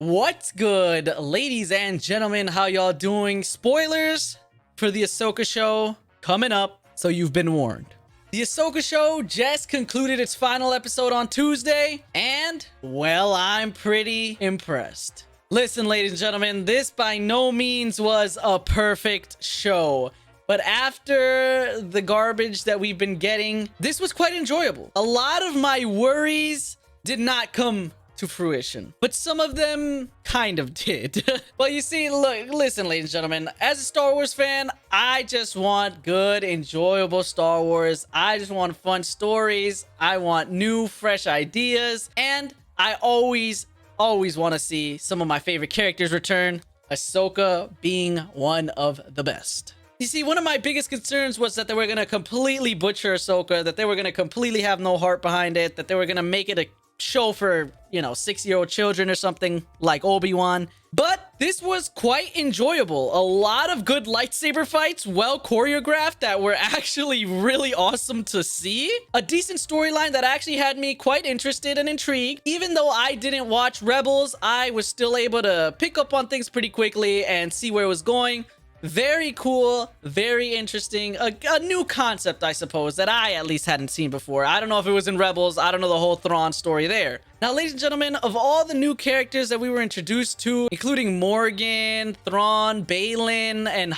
What's good, ladies and gentlemen? How y'all doing? Spoilers for the Ahsoka Show coming up, so you've been warned. The Ahsoka Show just concluded its final episode on Tuesday, and, well, I'm pretty impressed. Listen, ladies and gentlemen, this by no means was a perfect show. But after the garbage that we've been getting, this was quite enjoyable. A lot of my worries did not come to fruition, but some of them kind of did. But you see, look, listen, ladies and gentlemen, as a Star Wars fan, I just want good, enjoyable Star Wars. I just want fun stories. I want new, fresh ideas. And I always want to see some of my favorite characters return, Ahsoka being one of the best. You see, one of my biggest concerns was that they were going to completely butcher Ahsoka, that they were going to completely have no heart behind it, that they were going to make it a show for, 6-year-old children or something like Obi-Wan. But this was quite enjoyable. A lot of good lightsaber fights, well choreographed, that were actually really awesome to see. A decent storyline that actually had me quite interested and intrigued. Even though I didn't watch Rebels, I was still able to pick up on things pretty quickly and see where it was going. Very cool, very interesting, a new concept, I suppose, that I at least hadn't seen before. I don't know if it was in Rebels, I don't know the whole Thrawn story there. Now, ladies and gentlemen, of all the new characters that we were introduced to, including Morgan, Thrawn, Baylan, and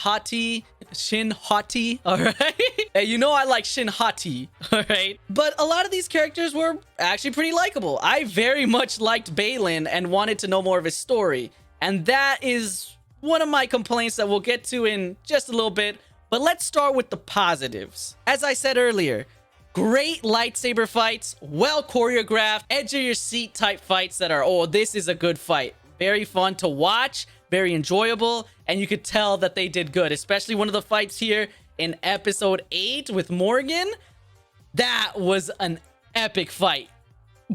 Shin Hati, alright? Hey, you know I like Shin Hati, alright? But a lot of these characters were actually pretty likable. I very much liked Baylan and wanted to know more of his story, and that is one of my complaints that we'll get to in just a little bit. But let's start with the positives. As I said earlier, great lightsaber fights, well choreographed, edge of your seat type fights that are, oh, this is a good fight. Very fun to watch, very enjoyable, and you could tell that they did good, especially one of the fights here in episode 8 with Morgan. That was an epic fight.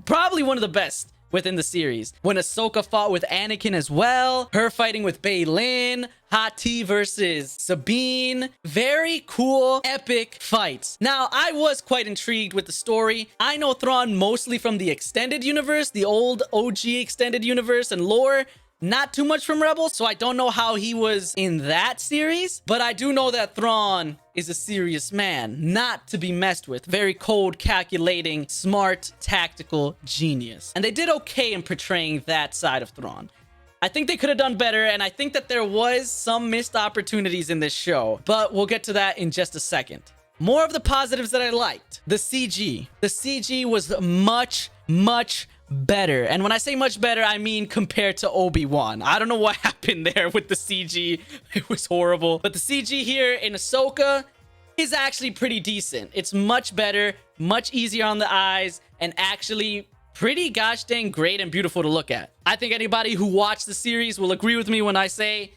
Probably one of the best within the series. When Ahsoka fought with Anakin as well, her fighting with Baylan, Hati versus Sabine. Very cool, epic fights. Now, I was quite intrigued with the story. I know Thrawn mostly from the extended universe, the old OG extended universe and lore. Not too much from Rebels, so I don't know how he was in that series. But I do know that Thrawn is a serious man, not to be messed with. Very cold, calculating, smart, tactical genius. And they did okay in portraying that side of Thrawn. I think they could have done better, and I think that there was some missed opportunities in this show. But we'll get to that in just a second. More of the positives that I liked. The CG. The CG was much better. And when I say much better, I mean compared to Obi-Wan. I don't know what happened there with the CG. It was horrible. But the CG here in Ahsoka is actually pretty decent. It's much better, much easier on the eyes, and actually pretty gosh dang great and beautiful to look at. I think anybody who watched the series will agree with me when I say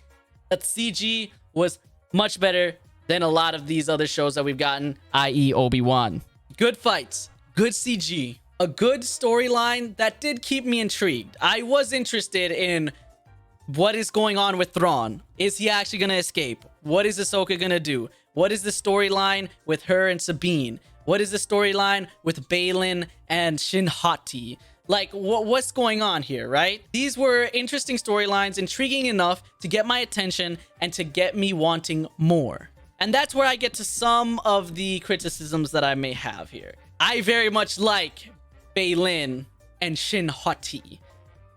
that the CG was much better than a lot of these other shows that we've gotten, i.e. Obi-Wan. Good fights, good CG. A good storyline that did keep me intrigued. I was interested in what is going on with Thrawn. Is he actually going to escape? What is Ahsoka going to do? What is the storyline with her and Sabine? What is the storyline with Baylan and Shin Hati? Like, what's going on here, right? These were interesting storylines, intriguing enough to get my attention and to get me wanting more. And that's where I get to some of the criticisms that I may have here. I very much like Baylan and Shin Hati.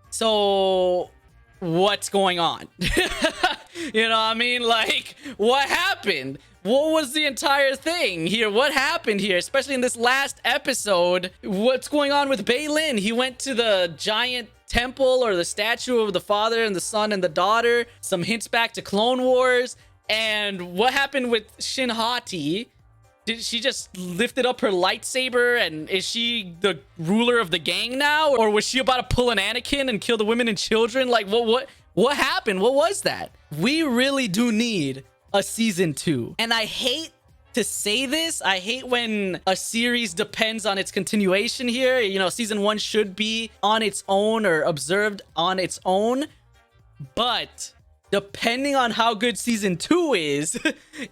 So what's going on? You know what I mean? Like, what happened? What was the entire thing here? What happened here? Especially in this last episode. What's going on with Baylan? He went to the giant temple or the statue of the father and the son and the daughter. Some hints back to Clone Wars. And what happened with Shin Hati? Did she just lifted up her lightsaber and is she the ruler of the gang now? Or was she about to pull an Anakin and kill the women and children? Like, what happened? What was that? We really do need a season 2. And I hate to say this. I hate when a series depends on its continuation here. You know, season 1 should be on its own or observed on its own. But depending on how good season 2 is,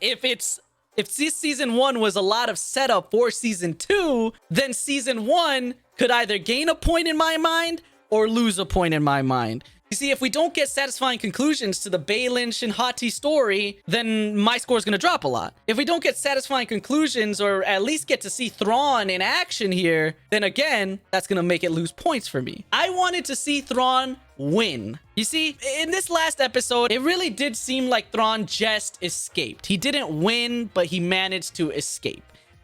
if this season 1 was a lot of setup for season 2, then season 1 could either gain a point in my mind or lose a point in my mind. You see, if we don't get satisfying conclusions to the Baylan Shinhati story, then my score is going to drop a lot. If we don't get satisfying conclusions, or at least get to see Thrawn in action here, then again, that's going to make it lose points for me. I wanted to see Thrawn win. You see, in this last episode, it really did seem like Thrawn just escaped. He didn't win, but he managed to escape.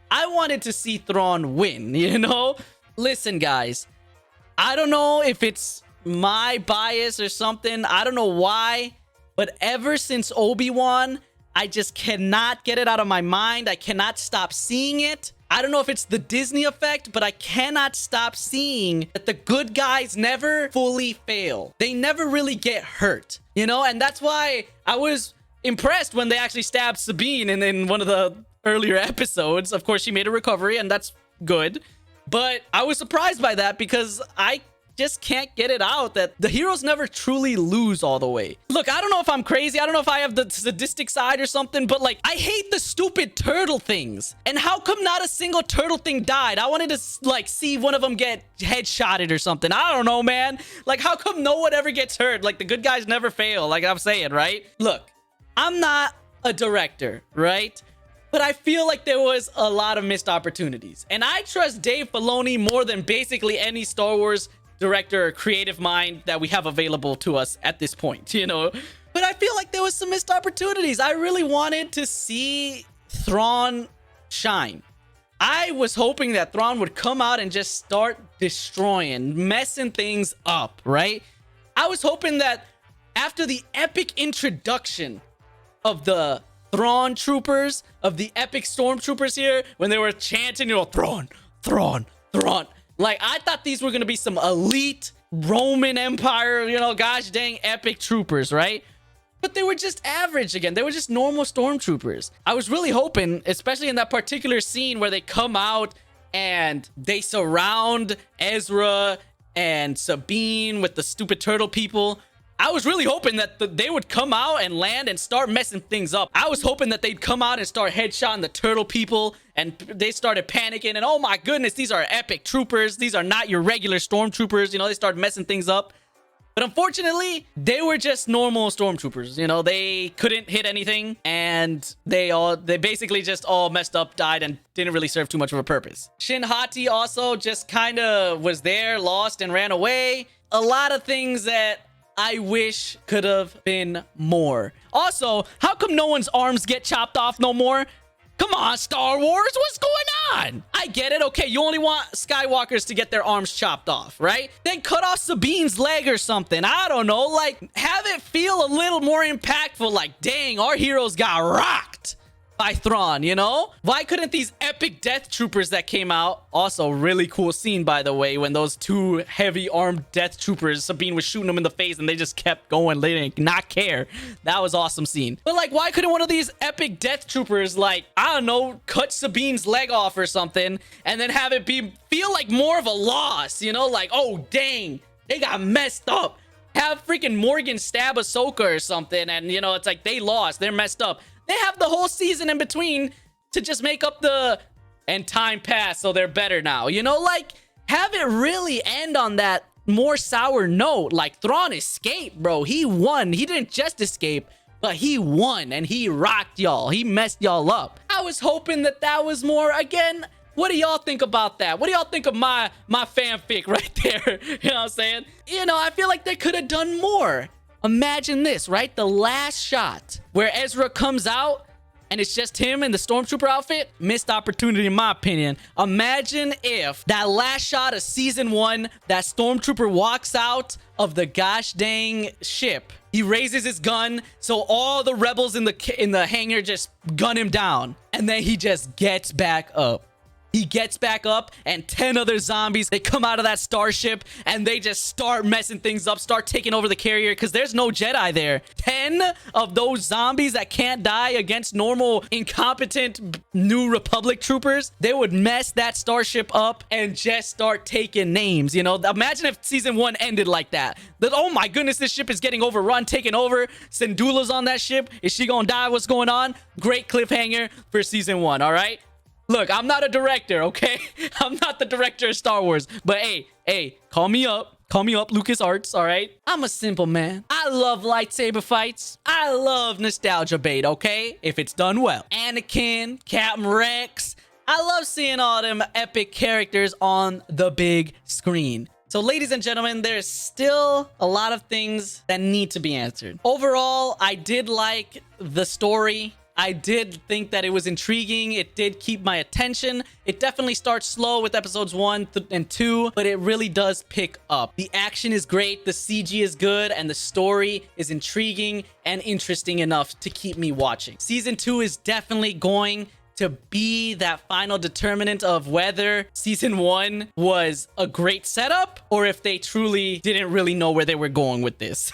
I wanted to see Thrawn win, you know? Listen, guys, I don't know if it's my bias or something. I don't know why, but ever since Obi-Wan, I just cannot get it out of my mind. I cannot stop seeing it. I don't know if it's the Disney effect, but I cannot stop seeing that the good guys never fully fail. They never really get hurt, you know? And that's why I was impressed when they actually stabbed Sabine in one of the earlier episodes. Of course, she made a recovery, and that's good. But I was surprised by that because I just can't get it out that the heroes never truly lose all the way. Look, I don't know if I'm crazy. I don't know if I have the sadistic side or something, but like, I hate the stupid turtle things. And how come not a single turtle thing died? I wanted to like see one of them get headshotted or something. I don't know, man. Like, how come no one ever gets hurt? Like, the good guys never fail, like I'm saying, right? Look, I'm not a director, right? But I feel like there was a lot of missed opportunities. And I trust Dave Filoni more than basically any Star Wars director or creative mind that we have available to us at this point, you know? But I feel like there was some missed opportunities. I really wanted to see Thrawn shine. I was hoping that Thrawn would come out and just start destroying, messing things up, right? I was hoping that after the epic introduction of the Thrawn troopers, of the epic stormtroopers here, when they were chanting, you know, Thrawn, Thrawn, Thrawn. Like, I thought these were going to be some elite Roman Empire, you know, gosh dang epic troopers, right? But they were just average again. They were just normal stormtroopers. I was really hoping, especially in that particular scene where they come out and they surround Ezra and Sabine with the stupid turtle people. I was really hoping that they would come out and land and start messing things up. I was hoping that they'd come out and start headshotting the turtle people, and they started panicking, and oh my goodness, these are epic troopers. These are not your regular stormtroopers. You know, they started messing things up. But unfortunately, they were just normal stormtroopers. You know, they couldn't hit anything, and they basically just all messed up, died, and didn't really serve too much of a purpose. Shin Hati also just kind of was there, lost, and ran away. A lot of things that I wish could have been more. Also, how come no one's arms get chopped off no more? Come on, Star Wars, what's going on? I get it, okay, you only want Skywalkers to get their arms chopped off, right? Then cut off Sabine's leg or something. I don't know, like, have it feel a little more impactful, like, dang, our heroes got rocked by Thrawn, you know? Why couldn't these epic death troopers that came out, also really cool scene, by the way, when those two heavy armed death troopers, Sabine was shooting them in the face and they just kept going, they did not care. That was awesome scene. But like, why couldn't one of these epic death troopers, like, I don't know, cut Sabine's leg off or something, and then have it feel like more of a loss, you know? Like, oh dang, they got messed up. Have freaking Morgan stab Ahsoka or something, and you know, it's like they lost, they're messed up. They have the whole season in between to just make up and time passed, so they're better now. You know, like, have it really end on that more sour note. Like, Thrawn escaped, bro. He won. He didn't just escape, but he won, and he rocked y'all. He messed y'all up. I was hoping that was more. Again, what do y'all think about that? What do y'all think of my fanfic right there? You know what I'm saying? You know, I feel like they could have done more. Imagine this, right? The last shot where Ezra comes out and it's just him in the stormtrooper outfit. Missed opportunity, in my opinion. Imagine if that last shot of season 1, that stormtrooper walks out of the gosh dang ship. He raises his gun, so all the rebels in the hangar just gun him down, and then he just gets back up. He gets back up, and 10 other zombies, they come out of that starship, and they just start messing things up, start taking over the carrier, because there's no Jedi there. 10 of those zombies that can't die against normal, incompetent New Republic troopers, they would mess that starship up and just start taking names, you know? Imagine if season 1 ended like that. That, oh my goodness, this ship is getting overrun, taken over. Syndulla's on that ship. Is she gonna die? What's going on? Great cliffhanger for season 1, all right? Look, I'm not a director, okay? I'm not the director of Star Wars. But hey, call me up. Call me up, Lucas Arts, all right? I'm a simple man. I love lightsaber fights. I love nostalgia bait, okay? If it's done well. Anakin, Captain Rex. I love seeing all them epic characters on the big screen. So, ladies and gentlemen, there's still a lot of things that need to be answered. Overall, I did like the story. I did think that it was intriguing. It did keep my attention. It definitely starts slow with episodes 1 and 2, but it really does pick up. The action is great, the CG is good, and the story is intriguing and interesting enough to keep me watching. Season 2 is definitely going to be that final determinant of whether season 1 was a great setup or if they truly didn't really know where they were going with this.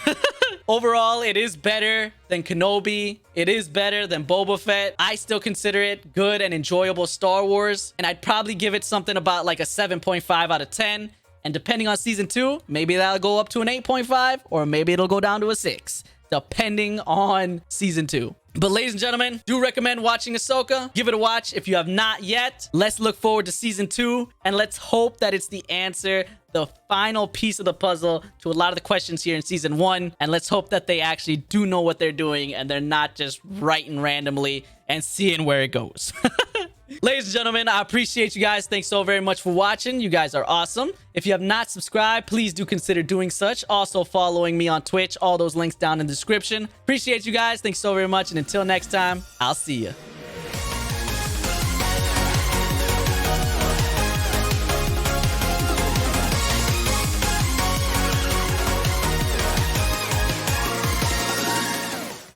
Overall, it is better than Kenobi. It is better than Boba Fett. I still consider it good and enjoyable Star Wars, and I'd probably give it something about like a 7.5 out of 10. And depending on season 2, maybe that'll go up to an 8.5, or maybe it'll go down to a 6, depending on season 2. But ladies and gentlemen, do recommend watching Ahsoka. Give it a watch if you have not yet. Let's look forward to season 2, and let's hope that it's the answer, the final piece of the puzzle to a lot of the questions here in season 1. And let's hope that they actually do know what they're doing and they're not just writing randomly and seeing where it goes. Ladies and gentlemen, I appreciate you guys. Thanks so very much for watching. You guys are awesome. If you have not subscribed, please do consider doing such. Also following me on Twitch. All those links down in the description. Appreciate you guys. Thanks so very much. And until next time, I'll see you.